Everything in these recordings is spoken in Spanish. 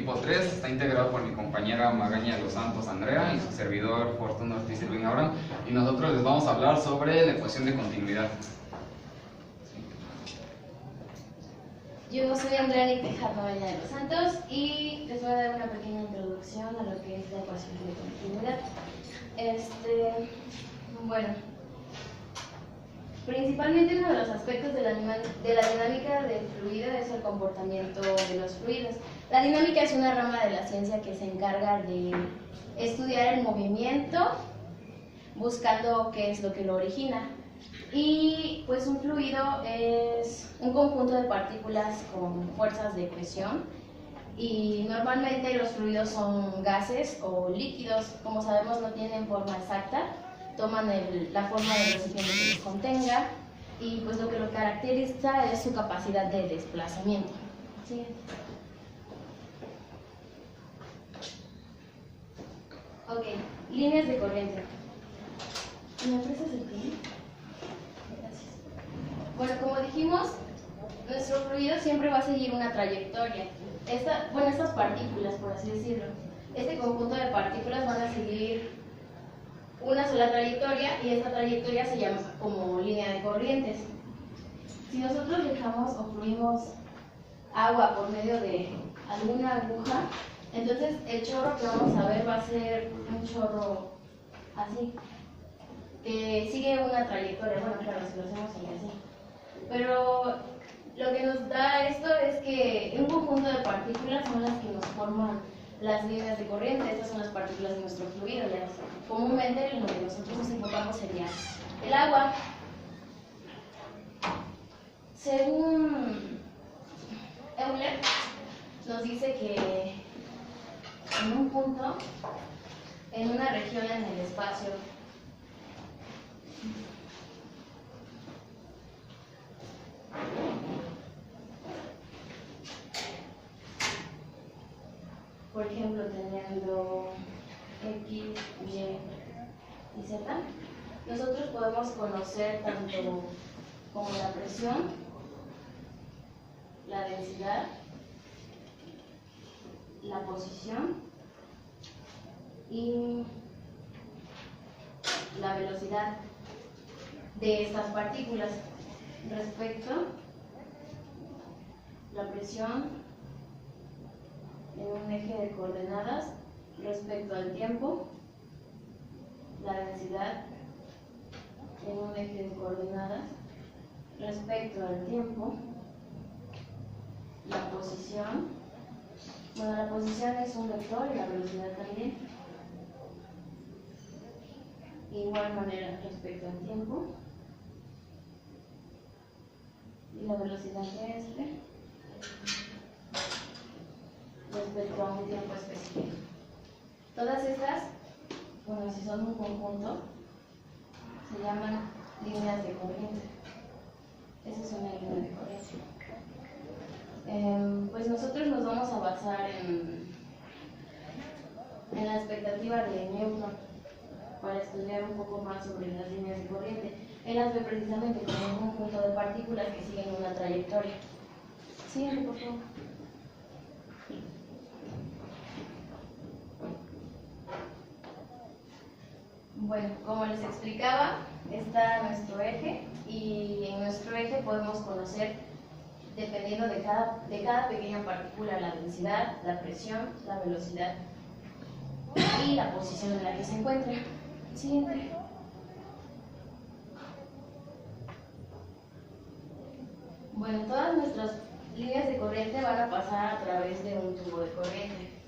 equipo 3 está integrado por mi compañera Magaña de los Santos Andrea y su servidor Fortuno Ortiz Irving Abraham, y nosotros les vamos a hablar sobre la ecuación de continuidad. Yo soy Andrea Niteja Magaña de los Santos y les voy a dar una pequeña introducción a lo que es la ecuación de continuidad. Bueno, principalmente uno de los aspectos de la dinámica del fluido es el comportamiento de los fluidos. La dinámica es una rama de la ciencia que se encarga de estudiar el movimiento, buscando qué es lo que lo origina. Y pues un fluido es un conjunto de partículas con fuerzas de presión, y normalmente los fluidos son gases o líquidos. Como sabemos, no tienen forma exacta, toman la forma del recipiente que les contenga, y pues lo que lo caracteriza es su capacidad de desplazamiento. ¿Sí? Ok, líneas de corriente. ¿Me ofreces el pin? Gracias. Bueno, como dijimos, nuestro fluido siempre va a seguir una trayectoria. Estas partículas, por así decirlo, este conjunto de partículas van a seguir una sola trayectoria, y esta trayectoria se llama como línea de corrientes. Si nosotros dejamos o fluimos agua por medio de alguna aguja, entonces el chorro que vamos a ver va a ser un chorro así, que sigue una trayectoria. Bueno, claro, si lo hacemos así. Pero lo que nos da esto es que un conjunto de partículas son las que nos forman las líneas de corriente. Estas son las partículas de nuestro fluido. Comúnmente lo que nosotros nos enfocamos sería el agua. Según Euler, nos dice que en un punto, en una región en el espacio, por ejemplo, teniendo X, Y y Z, nosotros podemos conocer tanto como la presión, la densidad, la posición y la velocidad de estas partículas respecto la presión en un eje de coordenadas respecto al tiempo, la densidad en un eje de coordenadas respecto al tiempo, la posición. Bueno, la posición es un vector y la velocidad también. De igual manera respecto al tiempo y la velocidad de respecto a un tiempo específico. Todas estas, bueno, si son un conjunto, se llaman líneas de corriente. Esa es una línea de corriente. Pues nosotros nos vamos a basar en la expectativa de Newton para estudiar un poco más sobre las líneas de corriente. Él las ve precisamente como un conjunto de partículas que siguen una trayectoria. Siguiente, por favor. Bueno, como les explicaba, está nuestro eje, y en nuestro eje podemos conocer, dependiendo de cada pequeña partícula, la densidad, la presión, la velocidad y la posición en la que se encuentra. Siguiente. Bueno, todas nuestras líneas de corriente van a pasar a través de un tubo de corriente.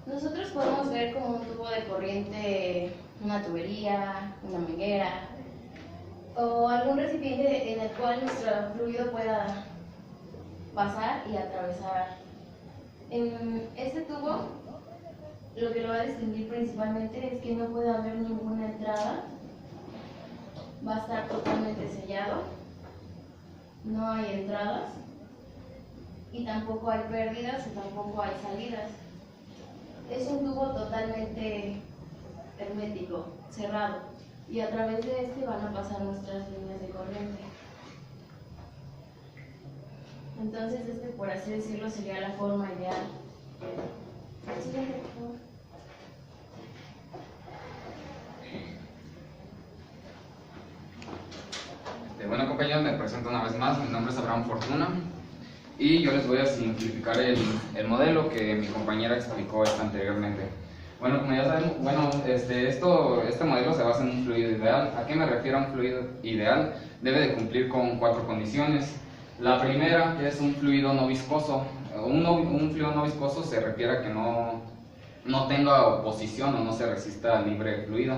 Nosotros podemos ver como un tubo de corriente una tubería, una manguera o algún recipiente en el cual nuestro fluido pueda pasar y atravesar. En este tubo, lo que lo va a distinguir principalmente es que no puede haber ninguna entrada, va a estar totalmente sellado, no hay entradas y tampoco hay pérdidas y tampoco hay salidas. Es un tubo totalmente hermético, cerrado, y a través de este van a pasar nuestras líneas de corriente. Entonces por así decirlo, sería la forma ideal. Siguiente, por favor. Bueno, compañeros, me presento una vez más. Mi nombre es Abraham Fortuna y yo les voy a simplificar el modelo que mi compañera explicó anteriormente. Bueno, como ya saben, este modelo se basa en un fluido ideal. ¿A qué me refiero a un fluido ideal? Debe de cumplir con 4 condiciones. La primera, que es un fluido no viscoso. Un fluido no viscoso se refiere a que no tenga oposición o no se resista al libre fluido.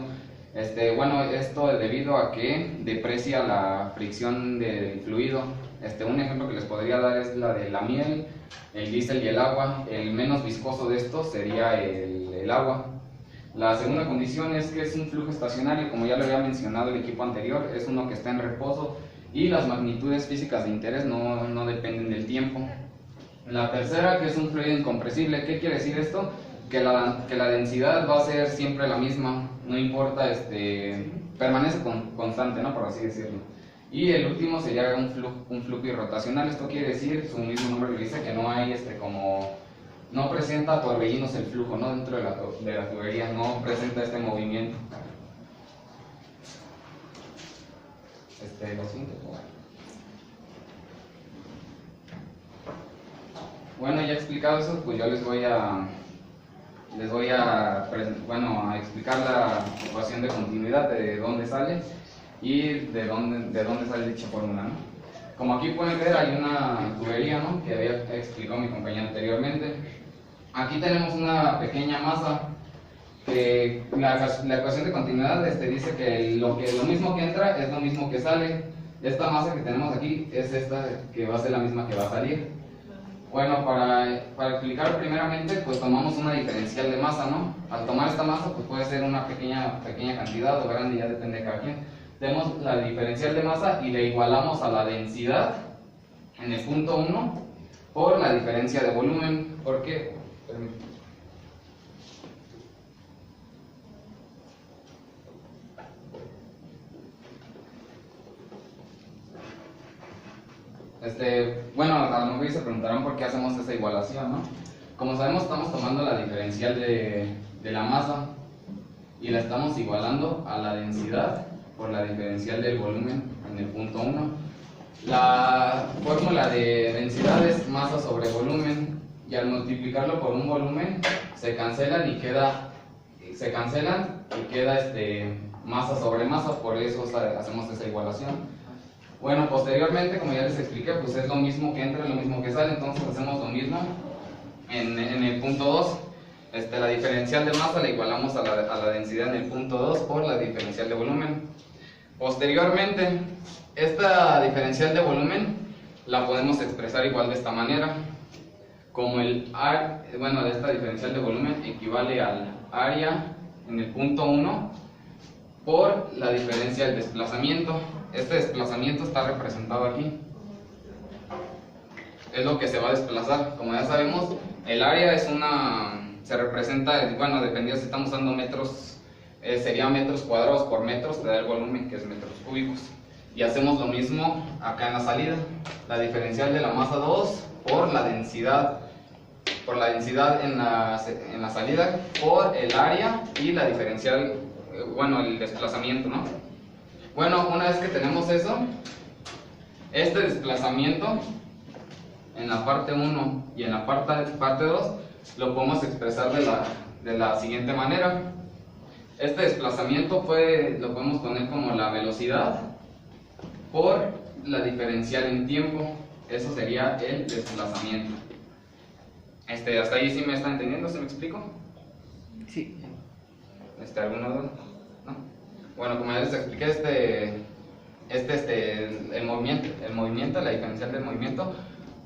Bueno, esto es debido a que deprecia la fricción del fluido. Un ejemplo que les podría dar es la de la miel, el diésel y el agua. El menos viscoso de estos sería el agua. La segunda condición es que es un flujo estacionario, como ya lo había mencionado el equipo anterior, es uno que está en reposo y las magnitudes físicas de interés no dependen del tiempo. La tercera, que es un fluido incompresible. ¿Qué quiere decir esto? Que la densidad va a ser siempre la misma, no importa, permanece constante, ¿no? Por así decirlo. Y el último sería un flujo irrotacional. Esto quiere decir, su mismo nombre lo dice, que no hay no presenta torbellinos el flujo, ¿no? Dentro de la tubería, no presenta este movimiento. Lo siguiente. Bueno, ya explicado eso, pues yo les voy a explicar la ecuación de continuidad, de dónde sale y de dónde sale dicha fórmula, ¿no? Como aquí pueden ver, hay una tubería, ¿no?, que había explicado mi compañera anteriormente. Aquí tenemos una pequeña masa que la ecuación de continuidad dice que lo mismo que entra es lo mismo que sale. Esta masa que tenemos aquí es esta que va a ser la misma que va a salir. Bueno, para explicar primeramente, pues tomamos una diferencial de masa, ¿no? Al tomar esta masa, pues puede ser una pequeña cantidad o grande, ya depende de cada quien. Tenemos la diferencial de masa y le igualamos a la densidad en el punto 1 por la diferencia de volumen. ¿Por qué? Bueno, a lo mejor se preguntarán por qué hacemos esa igualación, ¿no? Como sabemos, estamos tomando la diferencial de la masa y la estamos igualando a la densidad por la diferencial del volumen en el punto 1. La fórmula de densidad es masa sobre volumen, y al multiplicarlo por un volumen se cancelan y queda masa sobre masa, por eso hacemos esa igualación. Bueno, posteriormente, como ya les expliqué, pues es lo mismo que entra, lo mismo que sale, entonces hacemos lo mismo en el punto 2. La diferencial de masa la igualamos a la densidad en el punto 2 por la diferencial de volumen. Posteriormente, esta diferencial de volumen la podemos expresar igual de esta manera, como esta diferencial de volumen equivale al área en el punto 1 por la diferencia del desplazamiento. Este desplazamiento está representado aquí, es lo que se va a desplazar. Como ya sabemos, el área se representa, bueno, dependiendo si estamos usando metros, sería metros cuadrados por metros, te da el volumen, que es metros cúbicos. Y hacemos lo mismo acá en la salida, la diferencial de la masa 2 por la densidad en la salida por el área y la diferencial, el desplazamiento, ¿no? Bueno, una vez que tenemos eso, este desplazamiento en la parte 1 y en la parte 2 lo podemos expresar de la siguiente manera. Este desplazamiento lo podemos poner como la velocidad por la diferencial en tiempo. Eso sería el desplazamiento. ¿Hasta ahí sí me está entendiendo? ¿Se me explico? Sí. ¿Alguna duda? ¿No? Bueno, como ya les expliqué, el movimiento, la diferencial del movimiento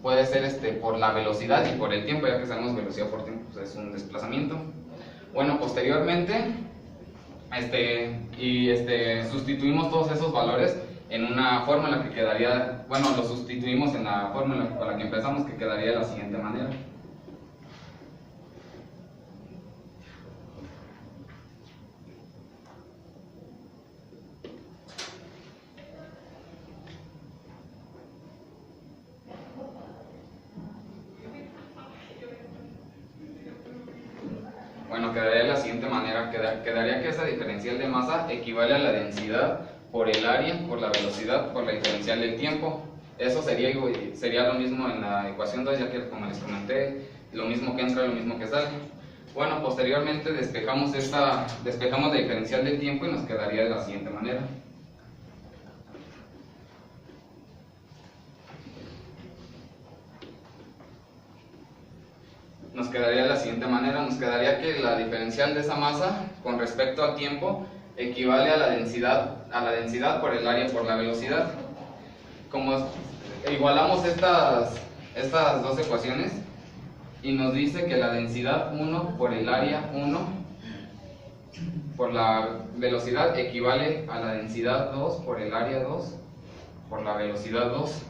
puede ser por la velocidad y por el tiempo, ya que sabemos velocidad por tiempo pues es un desplazamiento. Bueno, posteriormente, sustituimos todos esos valores en una fórmula que quedaría, bueno, lo sustituimos en la fórmula con la que empezamos, que quedaría de la siguiente manera. Bueno, quedaría de la siguiente manera, quedaría que esa diferencial de masa equivale a la densidad por el área, por la velocidad, por la diferencial del tiempo. Eso sería lo mismo en la ecuación 2, ya que como les comenté, lo mismo que entra, lo mismo que sale. Bueno, posteriormente despejamos la diferencial del tiempo y nos quedaría de la siguiente manera. Nos quedaría de la siguiente manera, nos quedaría que la diferencial de esa masa con respecto al tiempo equivale a la densidad por el área por la velocidad. Como igualamos estas dos ecuaciones y nos dice que la densidad 1 por el área 1 por la velocidad equivale a la densidad 2 por el área 2 por la velocidad 2.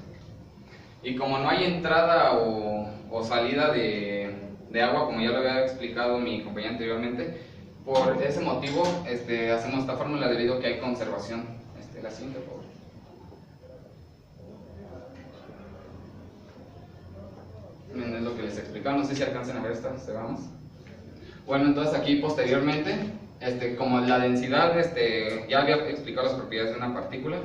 Y como no hay entrada o salida de agua, como ya lo había explicado mi compañera anteriormente, por ese motivo hacemos esta fórmula debido a que hay conservación. La siguiente, por favor. Miren, es lo que les explicaba, no sé si alcancen a ver esta, vamos. Bueno, entonces aquí posteriormente, como la densidad, ya había explicado las propiedades de una partícula,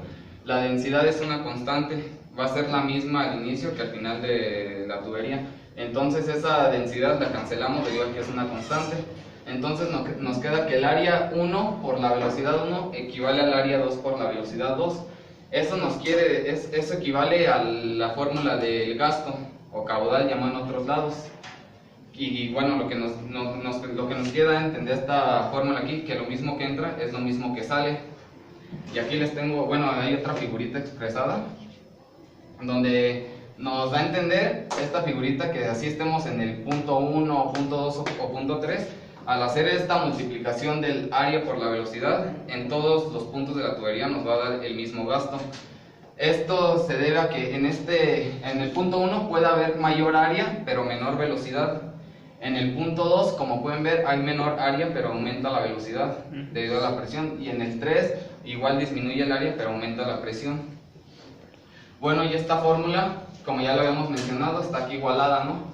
la densidad es una constante, va a ser la misma al inicio que al final de la tubería. Entonces esa densidad la cancelamos debido a que es una constante. Entonces nos queda que el área 1 por la velocidad 1 equivale al área 2 por la velocidad 2. Eso equivale a la fórmula del gasto o caudal llamado en otros lados. Y bueno, lo que nos queda entender esta fórmula aquí, que lo mismo que entra es lo mismo que sale. Y aquí les tengo, bueno, hay otra figurita expresada donde nos da a entender esta figurita que así estemos en el punto 1, punto 2 o punto 3, al hacer esta multiplicación del área por la velocidad, en todos los puntos de la tubería nos va a dar el mismo gasto. Esto se debe a que en el punto 1 puede haber mayor área pero menor velocidad. En el punto 2, como pueden ver, hay menor área pero aumenta la velocidad debido a la presión. Y en el 3 igual disminuye el área pero aumenta la presión. Bueno, y esta fórmula, como ya lo habíamos mencionado, está aquí igualada, ¿no?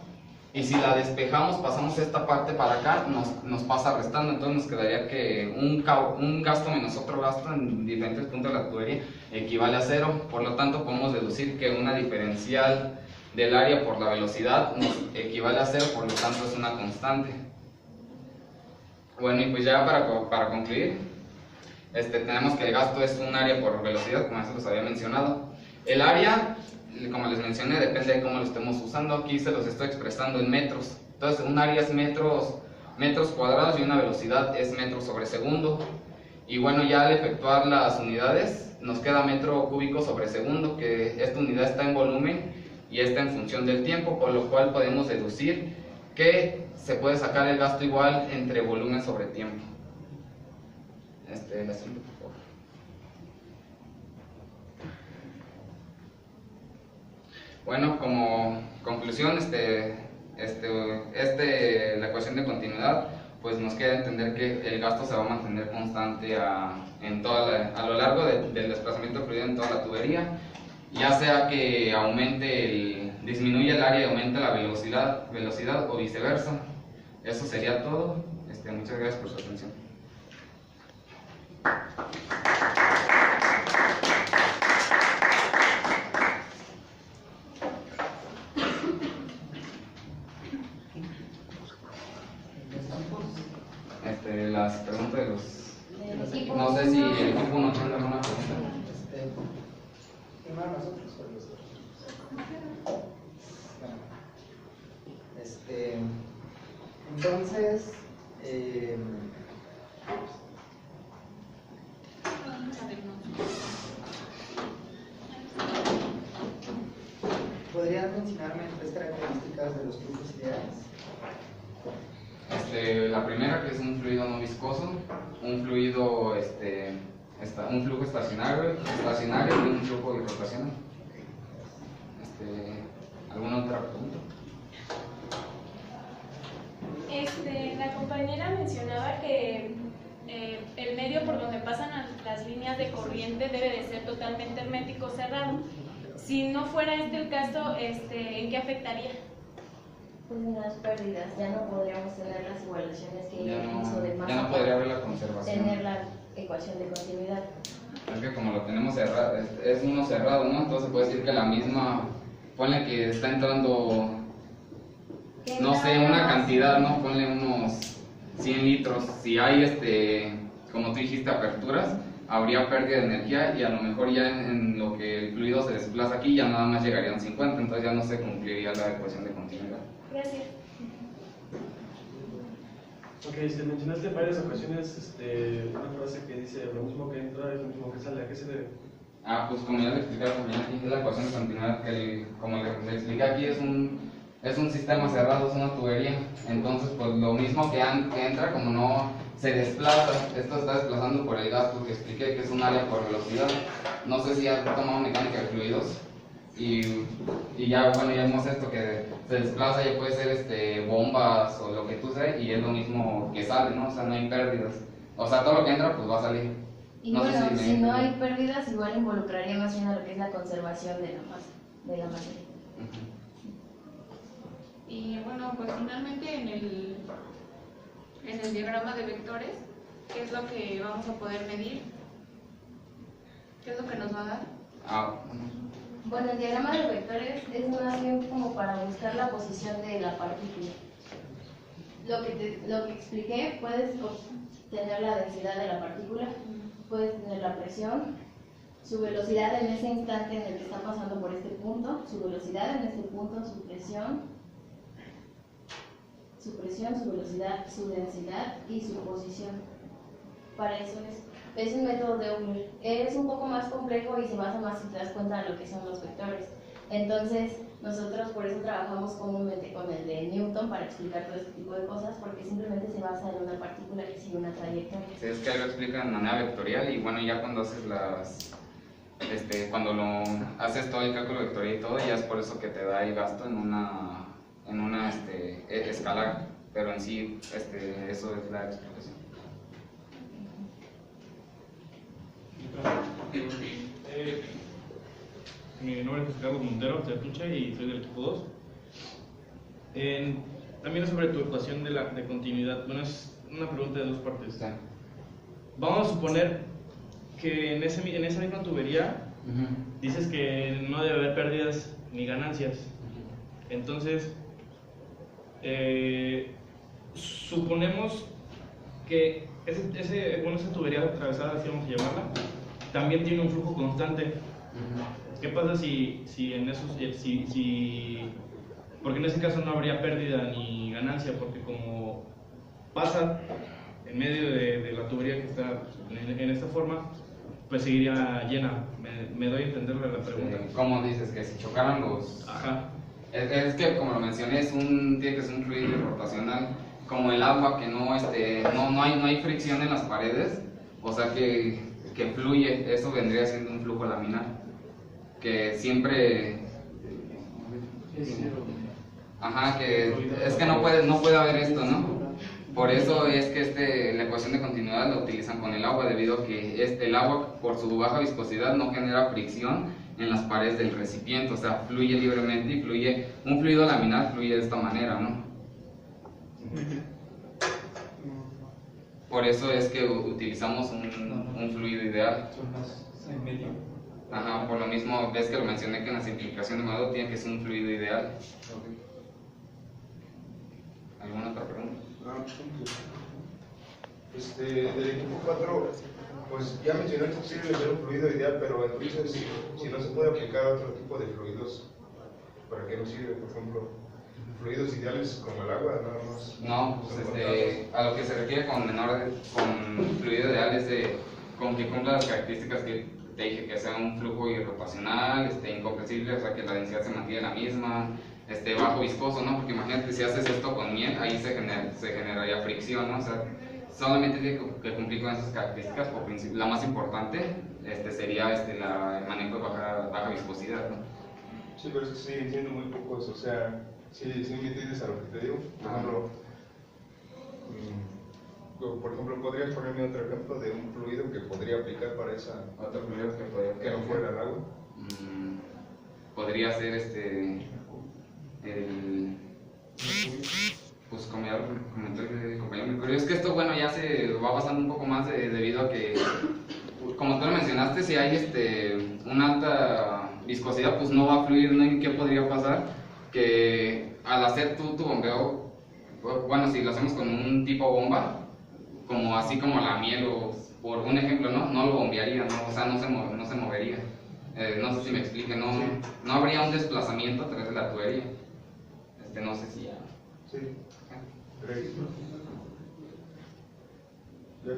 Y si la despejamos, pasamos esta parte para acá, nos pasa restando. Entonces nos quedaría que un gasto menos otro gasto en diferentes puntos de la tubería equivale a 0. Por lo tanto, podemos deducir que una diferencial del área por la velocidad nos equivale a 0, por lo tanto es una constante. Bueno, y pues ya para concluir, tenemos que el gasto es un área por velocidad, como ya se los había mencionado. El área, como les mencioné, depende de cómo lo estemos usando. Aquí se los estoy expresando en metros. Entonces, un área es metros cuadrados y una velocidad es metros sobre segundo. Y bueno, ya al efectuar las unidades, nos queda metro cúbico sobre segundo, que esta unidad está en volumen y está en función del tiempo, por lo cual podemos deducir que se puede sacar el gasto igual entre volumen sobre tiempo. La siguiente, por favor. Bueno, como conclusión, la ecuación de continuidad, pues nos queda entender que el gasto se va a mantener constante a lo largo del desplazamiento fluido en toda la tubería, ya sea que disminuya el área y aumente la velocidad o viceversa. Eso sería todo. Muchas gracias por su atención. Las preguntas de los equipos. No sé si el equipo no tiene alguna pregunta. Primero nosotros o los otros. Entonces, ¿podrían mencionarme 3 características de los flujos ideales? La primera, que es un fluido no viscoso, un fluido un flujo estacionario y un flujo rotacional. ¿Alguna otra pregunta? La compañera mencionaba que el medio por donde pasan las líneas de corriente debe de ser totalmente hermético, cerrado. Si no fuera este el caso, ¿en qué afectaría? Pues en las pérdidas, ya no podríamos tener las igualaciones que Ya ella hizo de masa. no podría haber la conservación. Tener la ecuación de continuidad. Es que como lo tenemos cerrado, es uno cerrado, ¿no? Entonces puede decir que la misma, ponle que está entrando, no sé, una cantidad, ¿no? Ponle unos 100 litros. Si hay, como tú dijiste, aperturas, habría pérdida de energía y a lo mejor ya en lo que el fluido se desplaza aquí ya nada más llegarían 50, entonces ya no se cumpliría la ecuación de continuidad. Gracias. Ok, mencionaste en varias ocasiones una frase que dice lo mismo que entra es lo mismo que sale. ¿A qué se debe? Pues como ya le expliqué también aquí, es la ecuación de continuidad que, como le expliqué aquí, es un sistema cerrado, es una tubería. Entonces, pues lo mismo que entra, como no se desplaza, esto está desplazando por el gas, porque expliqué que es un área por velocidad. No sé si has tomado mecánica de fluidos. Y ya, bueno, ya vemos esto que se desplaza, ya puede ser bombas o lo que tú seas, y es lo mismo que sale, ¿no? O sea, no hay pérdidas. O sea, todo lo que entra, pues va a salir. Y No sé bueno, si si me- no hay pérdidas, igual involucraría más bien a lo que es la conservación de la materia. Ujú. Y bueno, pues finalmente en el diagrama de vectores, ¿qué es lo que vamos a poder medir? ¿Qué es lo que nos va a dar? Bueno, el diagrama de vectores es más bien como para buscar la posición de la partícula. Lo que expliqué, puedes obtener la densidad de la partícula, puedes tener la presión, su velocidad en ese instante en el que está pasando por este punto, su velocidad en este punto, su presión, su velocidad, su densidad y su posición. Para eso es un método de Euler. Es un poco más complejo y se basa más, si te das cuenta, de lo que son los vectores. Entonces, nosotros por eso trabajamos comúnmente con el de Newton para explicar todo este tipo de cosas, porque simplemente se basa en una partícula que sigue una trayectoria. Sí, es que ahí lo explica de manera vectorial y bueno, ya cuando haces cuando lo haces todo el cálculo vectorial y todo, ya es por eso que te da el gasto en una escala, pero en sí, eso es la explicación. Mi nombre es Carlos Montero, de Atucha, y soy del equipo 2. También es sobre tu ecuación de continuidad. Bueno, es una pregunta de dos partes. Sí. Vamos a suponer que en esa misma tubería dices que no debe haber pérdidas ni ganancias. Entonces, suponemos que esa tubería atravesada, así vamos a llamarla, también tiene un flujo constante. ¿Qué pasa si porque en ese caso no habría pérdida ni ganancia, porque como pasa en medio de la tubería que está en esta forma, pues seguiría llena? ¿Me doy a entenderle la pregunta? ¿Cómo dices? Que si chocaran los... Ajá. Es que como lo mencioné, tiene que ser un fluido rotacional, como el agua, que no hay fricción en las paredes, o sea que fluye. Eso vendría siendo un flujo laminar, que siempre... Ajá, que es que no puede haber esto, ¿no? Por eso es que la ecuación de continuidad la utilizan con el agua, debido a que el agua, por su baja viscosidad, no genera fricción en las paredes del recipiente, o sea, fluye libremente y un fluido laminar fluye de esta manera, ¿no? Por eso es que utilizamos un fluido ideal. Son las en medio. Ajá, por lo mismo, ves que lo mencioné que en la simplificación de modo tiene que ser un fluido ideal. ¿Alguna otra pregunta? Del equipo 4, pues ya mencioné que sirve ser un fluido ideal, pero entonces si no se puede aplicar a otro tipo de fluidos, ¿para qué nos sirve? Por ejemplo, fluidos ideales como el agua, nada más. No, pues a lo que se refiere con fluido ideal es con que cumpla las características que te dije, que sea un flujo irrotacional, incompresible, o sea que la densidad se mantiene la misma, bajo viscoso, ¿no? Porque imagínate si haces esto con miel, ahí se generaría fricción, ¿no? O sea, solamente tiene que cumplir con esas características. Por principio, la más importante sería el manejo de baja viscosidad, ¿no? Sí, pero es que sí, siendo muy pocos, o sea, sí me entiendes a lo que te digo. Por ejemplo, ¿podrías ponerme otro ejemplo de un fluido que podría aplicar para esa, Otro fluido que podría que no fuera el agua? Podría ser pues como ya comentó el compañero Mercurio, es que esto bueno ya se va pasando un poco más debido a que, como tú lo mencionaste, si hay una alta viscosidad, pues no va a fluir, ¿no? ¿Y qué podría pasar? Que al hacer tu bombeo, bueno, si lo hacemos con un tipo bomba, como así como la miel o por un ejemplo, no lo bombearía, ¿no? O sea, no se movería. No sé si me explique, no habría un desplazamiento a través de la tubería. No sé si ya. Sí. ¿Ya?